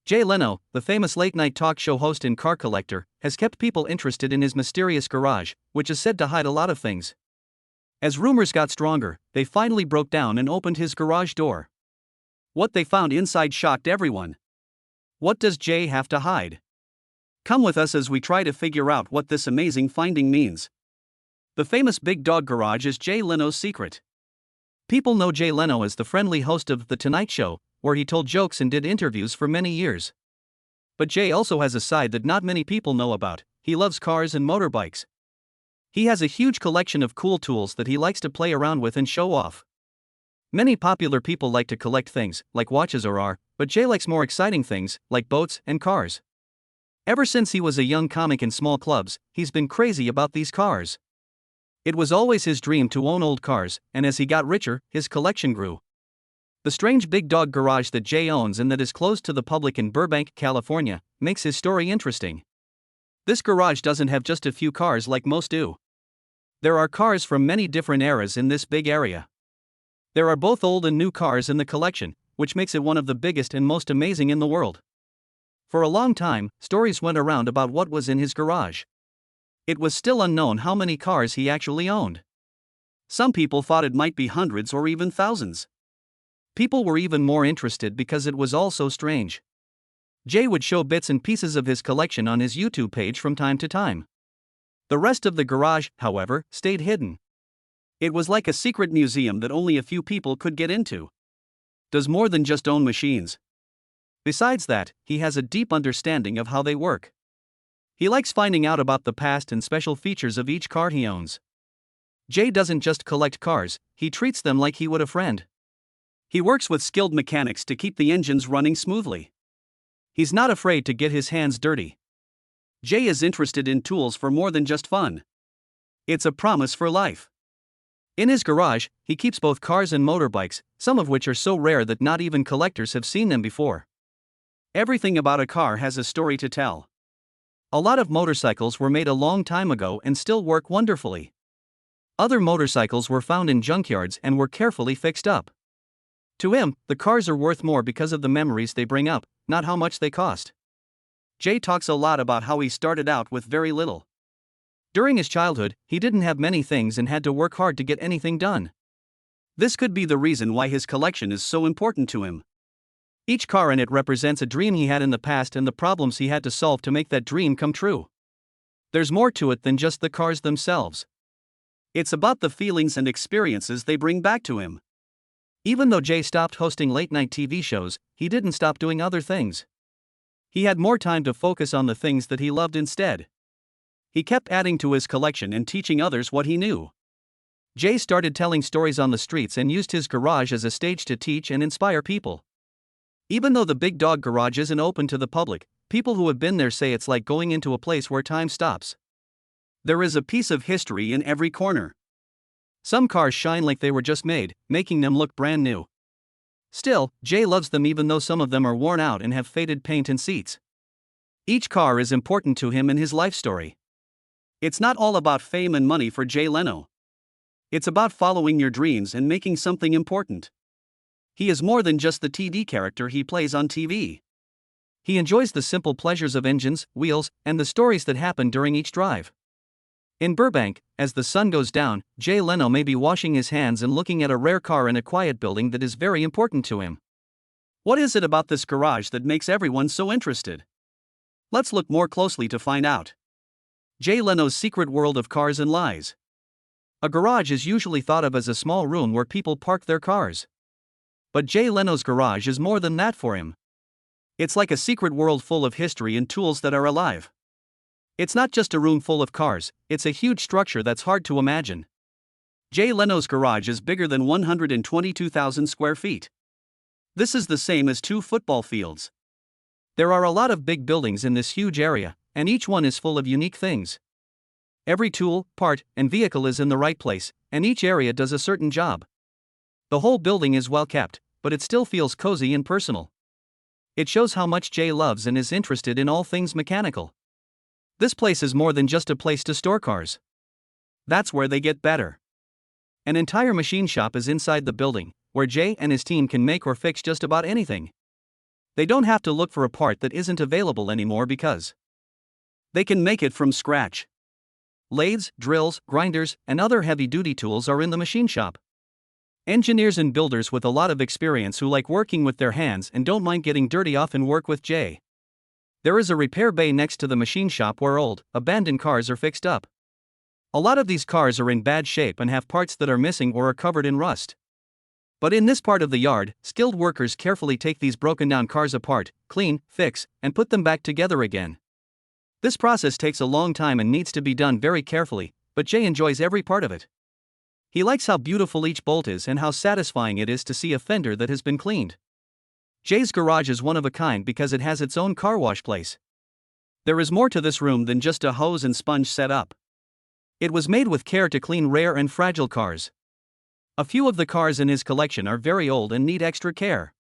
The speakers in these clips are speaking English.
Jay Leno, the famous late-night talk show host and car collector, has kept people interested in his mysterious garage, which is said to hide a lot of things. As rumors got stronger, they finally broke down and opened his garage door. What they found inside shocked everyone. What does Jay have to hide? Come with us as we try to figure out what this amazing finding means. The famous Big Dog Garage is Jay Leno's secret. People know Jay Leno as the friendly host of The Tonight Show, where he told jokes and did interviews for many years. But Jay also has a side that not many people know about. He loves cars and motorbikes. He has a huge collection of cool tools that he likes to play around with and show off. Many popular people like to collect things, like watches or art, but Jay likes more exciting things, like boats and cars. Ever since he was a young comic in small clubs, he's been crazy about these cars. It was always his dream to own old cars, and as he got richer, his collection grew. The strange Big Dog Garage that Jay owns and that is closed to the public in Burbank, California, makes his story interesting. This garage doesn't have just a few cars like most do. There are cars from many different eras in this big area. There are both old and new cars in the collection, which makes it one of the biggest and most amazing in the world. For a long time, stories went around about what was in his garage. It was still unknown how many cars he actually owned. Some people thought it might be hundreds or even thousands. People were even more interested because it was all so strange. Jay would show bits and pieces of his collection on his YouTube page from time to time. The rest of the garage, however, stayed hidden. It was like a secret museum that only a few people could get into. Does more than just own machines. Besides that, he has a deep understanding of how they work. He likes finding out about the past and special features of each car he owns. Jay doesn't just collect cars, he treats them like he would a friend. He works with skilled mechanics to keep the engines running smoothly. He's not afraid to get his hands dirty. Jay is interested in tools for more than just fun. It's a promise for life. In his garage, he keeps both cars and motorbikes, some of which are so rare that not even collectors have seen them before. Everything about a car has a story to tell. A lot of motorcycles were made a long time ago and still work wonderfully. Other motorcycles were found in junkyards and were carefully fixed up. To him, the cars are worth more because of the memories they bring up, not how much they cost. Jay talks a lot about how he started out with very little. During his childhood, he didn't have many things and had to work hard to get anything done. This could be the reason why his collection is so important to him. Each car in it represents a dream he had in the past and the problems he had to solve to make that dream come true. There's more to it than just the cars themselves. It's about the feelings and experiences they bring back to him. Even though Jay stopped hosting late-night TV shows, he didn't stop doing other things. He had more time to focus on the things that he loved instead. He kept adding to his collection and teaching others what he knew. Jay started telling stories on the streets and used his garage as a stage to teach and inspire people. Even though the Big Dog Garage isn't open to the public, people who have been there say it's like going into a place where time stops. There is a piece of history in every corner. Some cars shine like they were just made, making them look brand new. Still, Jay loves them even though some of them are worn out and have faded paint and seats. Each car is important to him in his life story. It's not all about fame and money for Jay Leno. It's about following your dreams and making something important. He is more than just the TV character he plays on TV. He enjoys the simple pleasures of engines, wheels, and the stories that happen during each drive. In Burbank, as the sun goes down, Jay Leno may be washing his hands and looking at a rare car in a quiet building that is very important to him. What is it about this garage that makes everyone so interested? Let's look more closely to find out. Jay Leno's secret world of cars and lies. A garage is usually thought of as a small room where people park their cars. But Jay Leno's garage is more than that for him. It's like a secret world full of history and tools that are alive. It's not just a room full of cars, it's a huge structure that's hard to imagine. Jay Leno's garage is bigger than 122,000 square feet. This is the same as 2 football fields. There are a lot of big buildings in this huge area, and each one is full of unique things. Every tool, part, and vehicle is in the right place, and each area does a certain job. The whole building is well kept, but it still feels cozy and personal. It shows how much Jay loves and is interested in all things mechanical. This place is more than just a place to store cars. That's where they get better. An entire machine shop is inside the building, where Jay and his team can make or fix just about anything. They don't have to look for a part that isn't available anymore because they can make it from scratch. Lathes, drills, grinders, and other heavy-duty tools are in the machine shop. Engineers and builders with a lot of experience who like working with their hands and don't mind getting dirty often work with Jay. There is a repair bay next to the machine shop where old, abandoned cars are fixed up. A lot of these cars are in bad shape and have parts that are missing or are covered in rust. But in this part of the yard, skilled workers carefully take these broken down cars apart, clean, fix, and put them back together again. This process takes a long time and needs to be done very carefully, but Jay enjoys every part of it. He likes how beautiful each bolt is and how satisfying it is to see a fender that has been cleaned. Jay's garage is one of a kind because it has its own car wash place. There is more to this room than just a hose and sponge setup. It was made with care to clean rare and fragile cars. A few of the cars in his collection are very old and need extra care.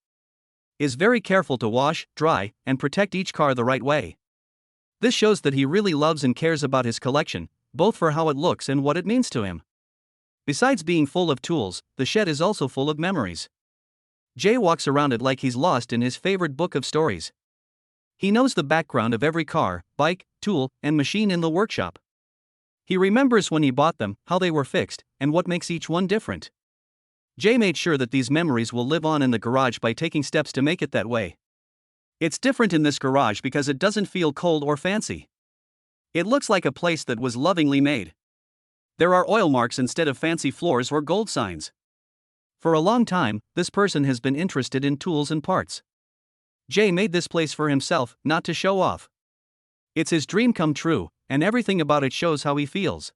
He is very careful to wash, dry, and protect each car the right way. This shows that he really loves and cares about his collection, both for how it looks and what it means to him. Besides being full of tools, the shed is also full of memories. Jay walks around it like he's lost in his favorite book of stories. He knows the background of every car, bike, tool, and machine in the workshop. He remembers when he bought them, how they were fixed, and what makes each one different. Jay made sure that these memories will live on in the garage by taking steps to make it that way. It's different in this garage because it doesn't feel cold or fancy. It looks like a place that was lovingly made. There are oil marks instead of fancy floors or gold signs. For a long time, this person has been interested in tools and parts. Jay made this place for himself, not to show off. It's his dream come true, and everything about it shows how he feels.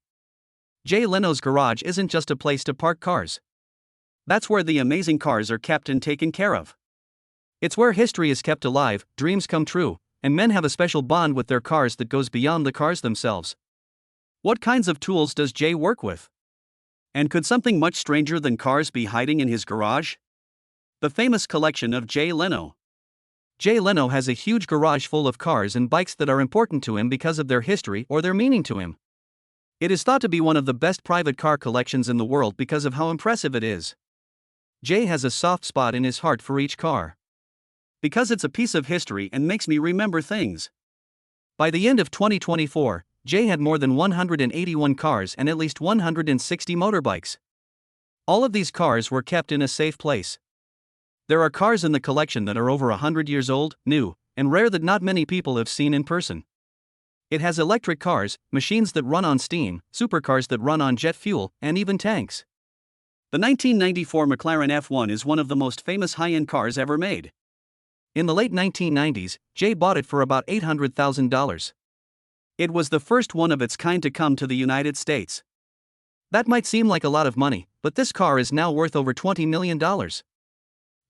Jay Leno's garage isn't just a place to park cars. That's where the amazing cars are kept and taken care of. It's where history is kept alive, dreams come true, and men have a special bond with their cars that goes beyond the cars themselves. What kinds of tools does Jay work with? And could something much stranger than cars be hiding in his garage? The famous collection of Jay Leno. Jay Leno has a huge garage full of cars and bikes that are important to him because of their history or their meaning to him. It is thought to be one of the best private car collections in the world because of how impressive it is. Jay has a soft spot in his heart for each car. Because it's a piece of history and makes me remember things. By the end of 2024, Jay had more than 181 cars and at least 160 motorbikes. All of these cars were kept in a safe place. There are cars in the collection that are over 100 years old, new, and rare that not many people have seen in person. It has electric cars, machines that run on steam, supercars that run on jet fuel, and even tanks. The 1994 McLaren F1 is one of the most famous high-end cars ever made. In the late 1990s, Jay bought it for about $800,000. It was the first one of its kind to come to the United States. That might seem like a lot of money, but this car is now worth over $20 million.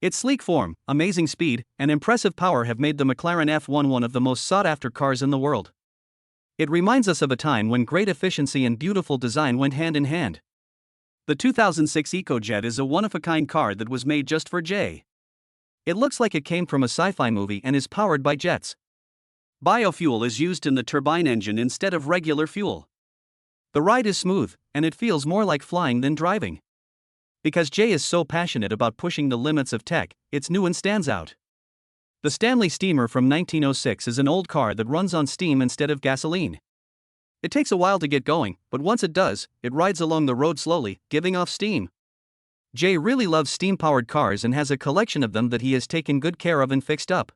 Its sleek form, amazing speed, and impressive power have made the McLaren F1 one of the most sought-after cars in the world. It reminds us of a time when great efficiency and beautiful design went hand in hand. The 2006 EcoJet is a one-of-a-kind car that was made just for Jay. It looks like it came from a sci-fi movie and is powered by jets. Biofuel is used in the turbine engine instead of regular fuel. The ride is smooth, and it feels more like flying than driving. Because Jay is so passionate about pushing the limits of tech, it's new and stands out. The Stanley Steamer from 1906 is an old car that runs on steam instead of gasoline. It takes a while to get going, but once it does, it rides along the road slowly, giving off steam. Jay really loves steam-powered cars and has a collection of them that he has taken good care of and fixed up.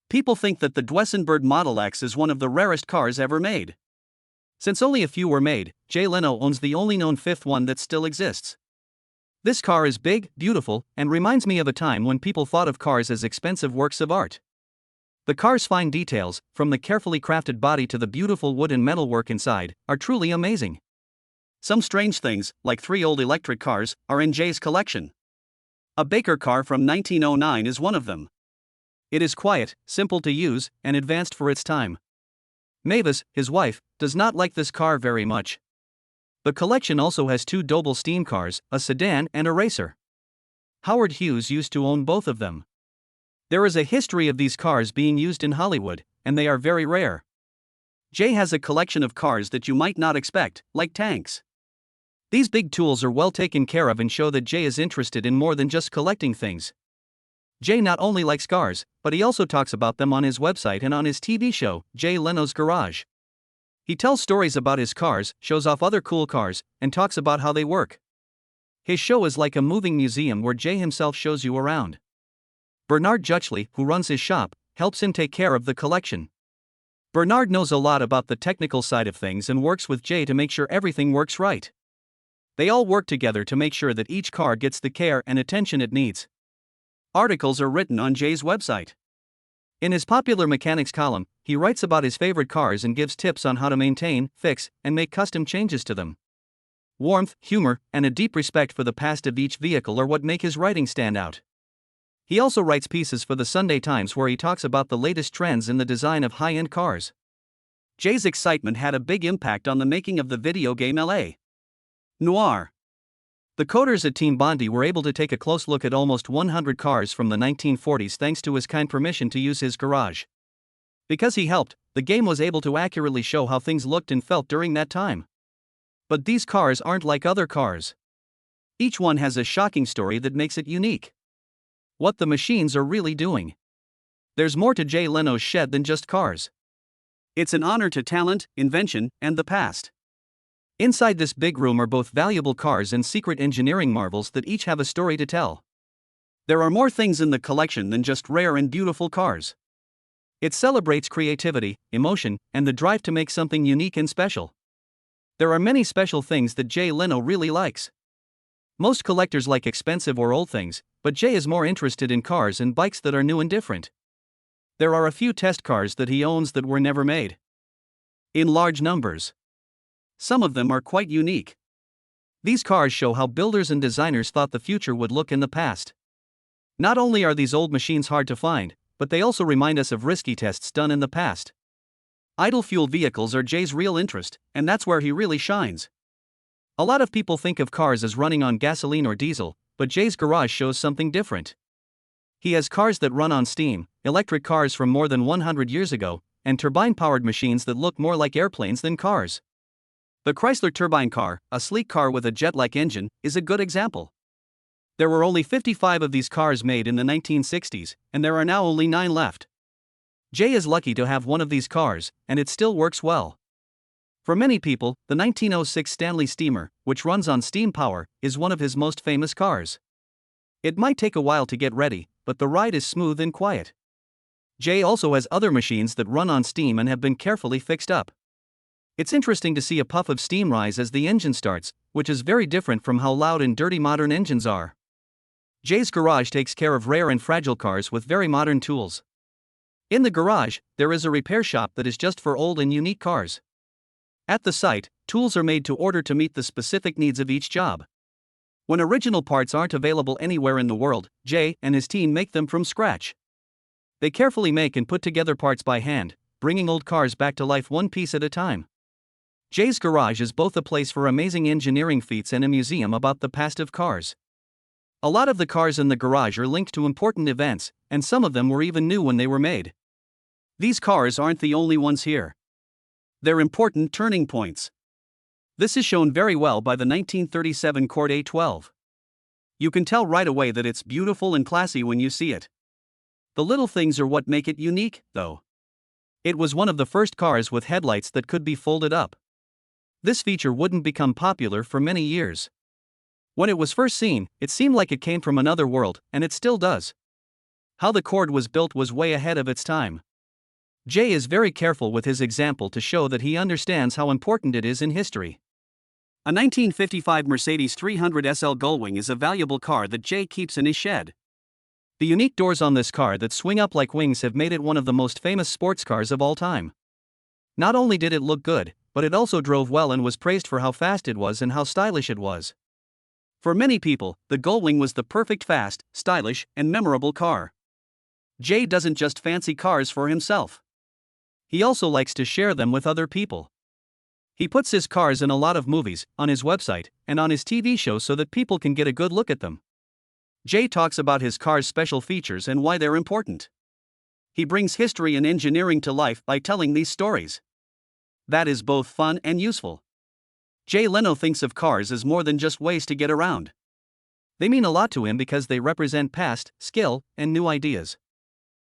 People think that the Duesenberg Model X is one of the rarest cars ever made. Since only a few were made, Jay Leno owns the only known fifth one that still exists. This car is big, beautiful, and reminds me of a time when people thought of cars as expensive works of art. The car's fine details, from the carefully crafted body to the beautiful wood and metalwork inside, are truly amazing. Some strange things, like 3 old electric cars, are in Jay's collection. A Baker car from 1909 is one of them. It is quiet, simple to use, and advanced for its time. Mavis, his wife, does not like this car very much. The collection also has 2 Doble steam cars, a sedan and a racer. Howard Hughes used to own both of them. There is a history of these cars being used in Hollywood, and they are very rare. Jay has a collection of cars that you might not expect, like tanks. These big tools are well taken care of and show that Jay is interested in more than just collecting things. Jay not only likes cars, but he also talks about them on his website and on his TV show, Jay Leno's Garage. He tells stories about his cars, shows off other cool cars, and talks about how they work. His show is like a moving museum where Jay himself shows you around. Bernard Jutchley, who runs his shop, helps him take care of the collection. Bernard knows a lot about the technical side of things and works with Jay to make sure everything works right. They all work together to make sure that each car gets the care and attention it needs. Articles are written on Jay's website. In his popular mechanics column, he writes about his favorite cars and gives tips on how to maintain, fix, and make custom changes to them. Warmth, humor, and a deep respect for the past of each vehicle are what make his writing stand out. He also writes pieces for the Sunday Times where he talks about the latest trends in the design of high-end cars. Jay's excitement had a big impact on the making of the video game L.A. Noire. The coders at Team Bondi were able to take a close look at almost 100 cars from the 1940s thanks to his kind permission to use his garage. Because he helped, the game was able to accurately show how things looked and felt during that time. But these cars aren't like other cars. Each one has a shocking story that makes it unique. What the machines are really doing. There's more to Jay Leno's shed than just cars. It's an honor to talent, invention, and the past. Inside this big room are both valuable cars and secret engineering marvels that each have a story to tell. There are more things in the collection than just rare and beautiful cars. It celebrates creativity, emotion, and the drive to make something unique and special. There are many special things that Jay Leno really likes. Most collectors like expensive or old things, but Jay is more interested in cars and bikes that are new and different. There are a few test cars that he owns that were never made. In large numbers. Some of them are quite unique. These cars show how builders and designers thought the future would look in the past. Not only are these old machines hard to find, but they also remind us of risky tests done in the past. Idle fuel vehicles are Jay's real interest, and that's where he really shines. A lot of people think of cars as running on gasoline or diesel, but Jay's garage shows something different. He has cars that run on steam, electric cars from more than 100 years ago, and turbine-powered machines that look more like airplanes than cars. The Chrysler turbine car, a sleek car with a jet-like engine, is a good example. There were only 55 of these cars made in the 1960s, and there are now only 9 left. Jay is lucky to have one of these cars, and it still works well. For many people, the 1906 Stanley Steamer, which runs on steam power, is one of his most famous cars. It might take a while to get ready, but the ride is smooth and quiet. Jay also has other machines that run on steam and have been carefully fixed up. It's interesting to see a puff of steam rise as the engine starts, which is very different from how loud and dirty modern engines are. Jay's garage takes care of rare and fragile cars with very modern tools. In the garage, there is a repair shop that is just for old and unique cars. At the site, tools are made to order to meet the specific needs of each job. When original parts aren't available anywhere in the world, Jay and his team make them from scratch. They carefully make and put together parts by hand, bringing old cars back to life one piece at a time. Jay's garage is both a place for amazing engineering feats and a museum about the past of cars. A lot of the cars in the garage are linked to important events, and some of them were even new when they were made. These cars aren't the only ones here. They're important turning points. This is shown very well by the 1937 Cord A12. You can tell right away that it's beautiful and classy when you see it. The little things are what make it unique, though. It was one of the first cars with headlights that could be folded up. This feature wouldn't become popular for many years. When it was first seen, it seemed like it came from another world, and it still does. How the Cord was built was way ahead of its time. Jay is very careful with his example to show that he understands how important it is in history. A 1955 Mercedes 300 SL Gullwing is a valuable car that Jay keeps in his shed. The unique doors on this car that swing up like wings have made it one of the most famous sports cars of all time. Not only did it look good, but it also drove well and was praised for how fast it was and how stylish it was. For many people, the Gullwing was the perfect fast, stylish, and memorable car. Jay doesn't just fancy cars for himself. He also likes to share them with other people. He puts his cars in a lot of movies, on his website, and on his TV show so that people can get a good look at them. Jay talks about his car's special features and why they're important. He brings history and engineering to life by telling these stories. That is both fun and useful. Jay Leno thinks of cars as more than just ways to get around. They mean a lot to him because they represent past, skill, and new ideas.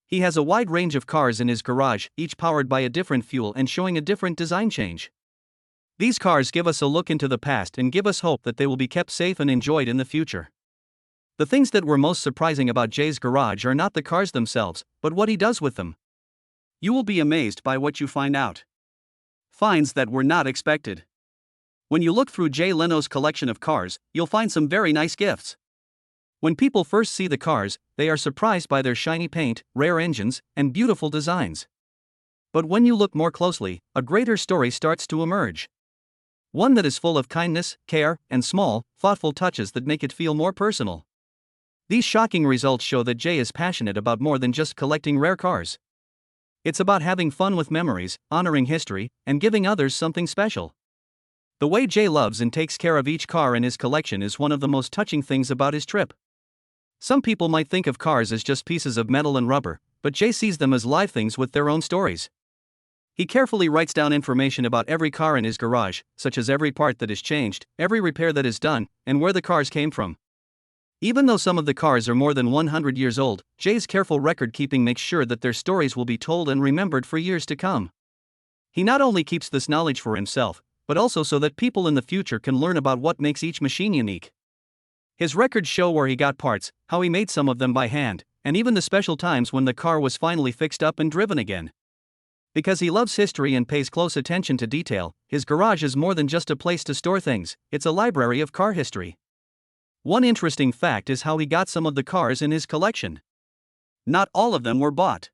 He has a wide range of cars in his garage, each powered by a different fuel and showing a different design change. These cars give us a look into the past and give us hope that they will be kept safe and enjoyed in the future. The things that were most surprising about Jay's garage are not the cars themselves, but what he does with them. You will be amazed by what you find out. Finds that were not expected. When you look through Jay Leno's collection of cars, you'll find some very nice gifts. When people first see the cars, they are surprised by their shiny paint, rare engines, and beautiful designs. But when you look more closely, a greater story starts to emerge. One that is full of kindness, care, and small, thoughtful touches that make it feel more personal. These shocking results show that Jay is passionate about more than just collecting rare cars. It's about having fun with memories, honoring history, and giving others something special. The way Jay loves and takes care of each car in his collection is one of the most touching things about his trip. Some people might think of cars as just pieces of metal and rubber, but Jay sees them as live things with their own stories. He carefully writes down information about every car in his garage, such as every part that is changed, every repair that is done, and where the cars came from. Even though some of the cars are more than 100 years old, Jay's careful record keeping makes sure that their stories will be told and remembered for years to come. He not only keeps this knowledge for himself, but also so that people in the future can learn about what makes each machine unique. His records show where he got parts, how he made some of them by hand, and even the special times when the car was finally fixed up and driven again. Because he loves history and pays close attention to detail, his garage is more than just a place to store things, it's a library of car history. One interesting fact is how he got some of the cars in his collection. Not all of them were bought.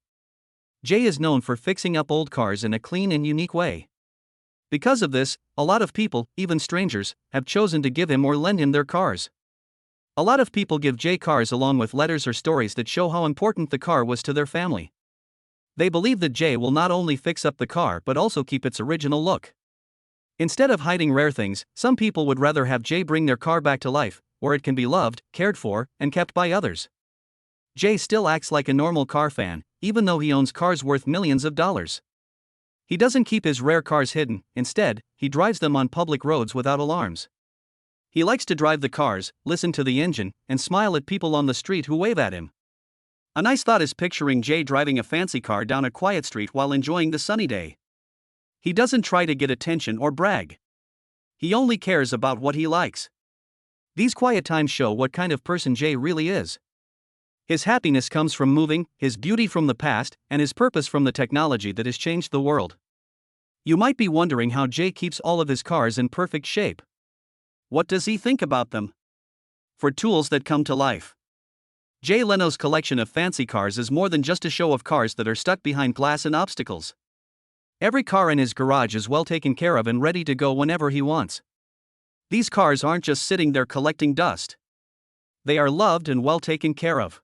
Jay is known for fixing up old cars in a clean and unique way. Because of this, a lot of people, even strangers, have chosen to give him or lend him their cars. A lot of people give Jay cars along with letters or stories that show how important the car was to their family. They believe that Jay will not only fix up the car but also keep its original look. Instead of hiding rare things, some people would rather have Jay bring their car back to life, where it can be loved, cared for, and kept by others. Jay still acts like a normal car fan, even though he owns cars worth millions of dollars. He doesn't keep his rare cars hidden, instead, he drives them on public roads without alarms. He likes to drive the cars, listen to the engine, and smile at people on the street who wave at him. A nice thought is picturing Jay driving a fancy car down a quiet street while enjoying the sunny day. He doesn't try to get attention or brag. He only cares about what he likes. These quiet times show what kind of person Jay really is. His happiness comes from moving, his beauty from the past, and his purpose from the technology that has changed the world. You might be wondering how Jay keeps all of his cars in perfect shape. What does he think about them? For tools that come to life. Jay Leno's collection of fancy cars is more than just a show of cars that are stuck behind glass and obstacles. Every car in his garage is well taken care of and ready to go whenever he wants. These cars aren't just sitting there collecting dust. They are loved and well taken care of.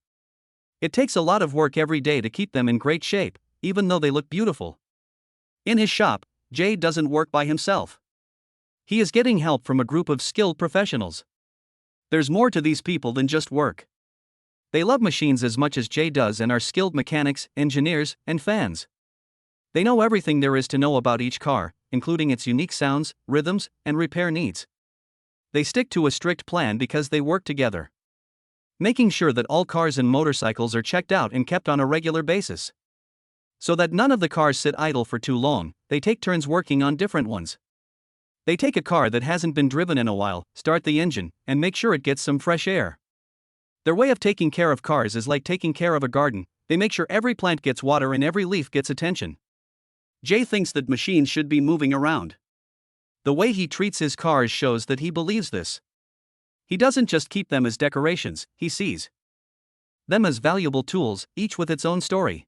It takes a lot of work every day to keep them in great shape, even though they look beautiful. In his shop, Jay doesn't work by himself. He is getting help from a group of skilled professionals. There's more to these people than just work. They love machines as much as Jay does and are skilled mechanics, engineers, and fans. They know everything there is to know about each car, including its unique sounds, rhythms, and repair needs. They stick to a strict plan because they work together, making sure that all cars and motorcycles are checked out and kept on a regular basis. So that none of the cars sit idle for too long, they take turns working on different ones. They take a car that hasn't been driven in a while, start the engine, and make sure it gets some fresh air. Their way of taking care of cars is like taking care of a garden. They make sure every plant gets water and every leaf gets attention. Jay thinks that machines should be moving around. The way he treats his cars shows that he believes this. He doesn't just keep them as decorations, he sees them as valuable tools, each with its own story.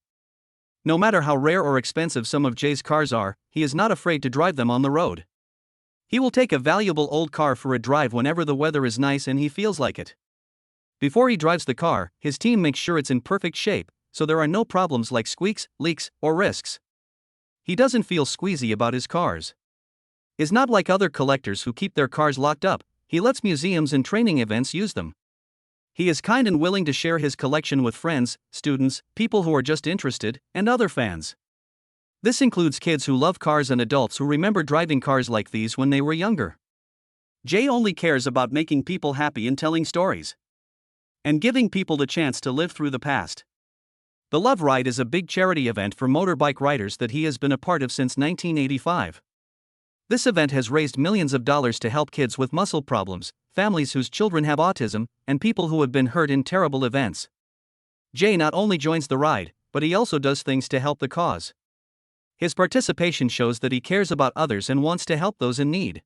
No matter how rare or expensive some of Jay's cars are, he is not afraid to drive them on the road. He will take a valuable old car for a drive whenever the weather is nice and he feels like it. Before he drives the car, his team makes sure it's in perfect shape, so there are no problems like squeaks, leaks, or risks. He doesn't feel squeezy about his cars. Is not like other collectors who keep their cars locked up. He lets museums and training events use them. He is kind and willing to share his collection with friends, students, people who are just interested, and other fans. This includes kids who love cars and adults who remember driving cars like these when they were younger. Jay only cares about making people happy and telling stories. and giving people the chance to live through the past. The Love Ride is a big charity event for motorbike riders that he has been a part of since 1985. This event has raised millions of dollars to help kids with muscle problems, families whose children have autism, and people who have been hurt in terrible events. Jay not only joins the ride, but he also does things to help the cause. His participation shows that he cares about others and wants to help those in need.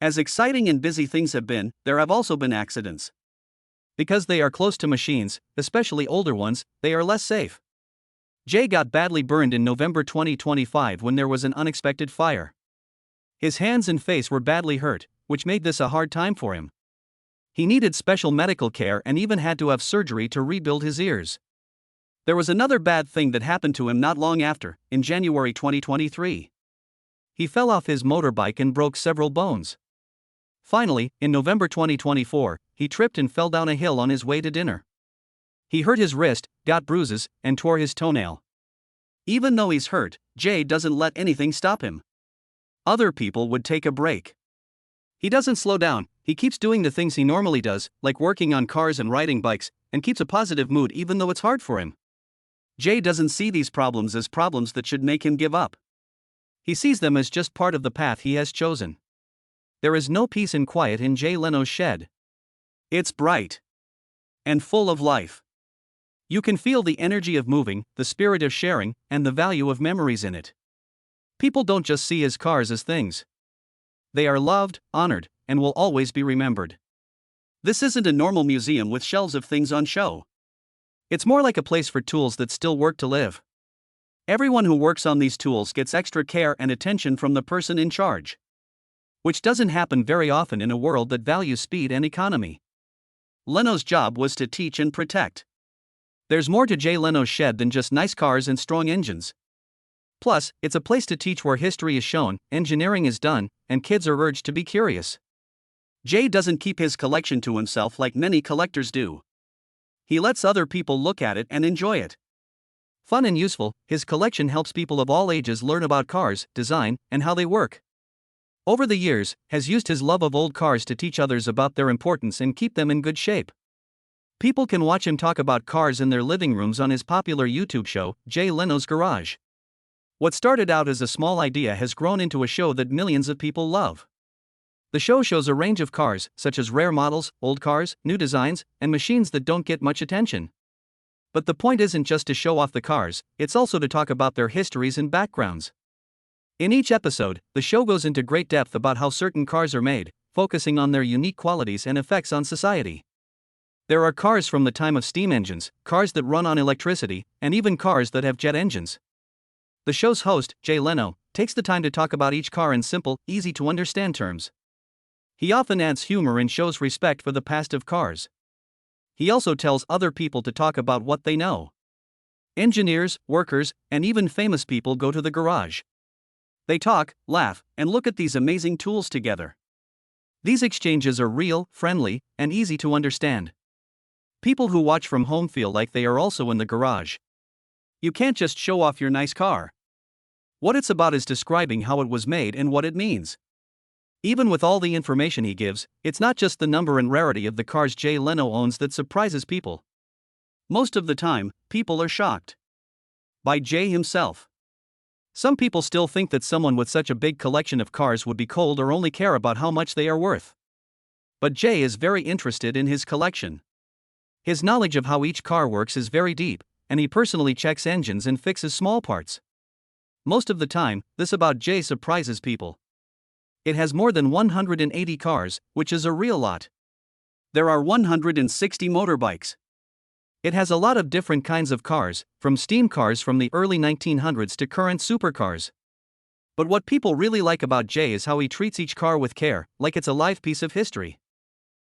As exciting and busy things have been, there have also been accidents. Because they are close to machines, especially older ones, they are less safe. Jay got badly burned in November 2025 when there was an unexpected fire. His hands and face were badly hurt, which made this a hard time for him. He needed special medical care and even had to have surgery to rebuild his ears. There was another bad thing that happened to him not long after, in January 2023. He fell off his motorbike and broke several bones. Finally, in November 2024, he tripped and fell down a hill on his way to dinner. He hurt his wrist, got bruises, and tore his toenail. Even though he's hurt, Jay doesn't let anything stop him. Other people would take a break. He doesn't slow down, he keeps doing the things he normally does, like working on cars and riding bikes, and keeps a positive mood even though it's hard for him. Jay doesn't see these problems as problems that should make him give up. He sees them as just part of the path he has chosen. There is no peace and quiet in Jay Leno's shed. It's bright and full of life. You can feel the energy of moving, the spirit of sharing, and the value of memories in it. People don't just see his cars as things. They are loved, honored, and will always be remembered. This isn't a normal museum with shelves of things on show. It's more like a place for tools that still work to live. Everyone who works on these tools gets extra care and attention from the person in charge. Which doesn't happen very often in a world that values speed and economy. Leno's job was to teach and protect. There's more to Jay Leno's shed than just nice cars and strong engines. Plus, it's a place to teach where history is shown, engineering is done, and kids are urged to be curious. Jay doesn't keep his collection to himself like many collectors do. He lets other people look at it and enjoy it. Fun and useful, his collection helps people of all ages learn about cars, design, and how they work. Over the years, has used his love of old cars to teach others about their importance and keep them in good shape. People can watch him talk about cars in their living rooms on his popular YouTube show, Jay Leno's Garage. What started out as a small idea has grown into a show that millions of people love. The show shows a range of cars, such as rare models, old cars, new designs, and machines that don't get much attention. But the point isn't just to show off the cars, it's also to talk about their histories and backgrounds. In each episode, the show goes into great depth about how certain cars are made, focusing on their unique qualities and effects on society. There are cars from the time of steam engines, cars that run on electricity, and even cars that have jet engines. The show's host, Jay Leno, takes the time to talk about each car in simple, easy-to-understand terms. He often adds humor and shows respect for the past of cars. He also tells other people to talk about what they know. Engineers, workers, and even famous people go to the garage. They talk, laugh, and look at these amazing tools together. These exchanges are real, friendly, and easy to understand. People who watch from home feel like they are also in the garage. You can't just show off your nice car. What it's about is describing how it was made and what it means. Even with all the information he gives, it's not just the number and rarity of the cars Jay Leno owns that surprises people. Most of the time, people are shocked by Jay himself. Some people still think that someone with such a big collection of cars would be cold or only care about how much they are worth. But Jay is very interested in his collection. His knowledge of how each car works is very deep, and he personally checks engines and fixes small parts. Most of the time, this about Jay surprises people. It has more than 180 cars, which is a real lot. There are 160 motorbikes. It has a lot of different kinds of cars, from steam cars from the early 1900s to current supercars. But what people really like about Jay is how he treats each car with care, like it's a live piece of history.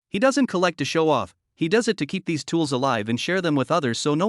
He doesn't collect to show off, he does it to keep these tools alive and share them with others so no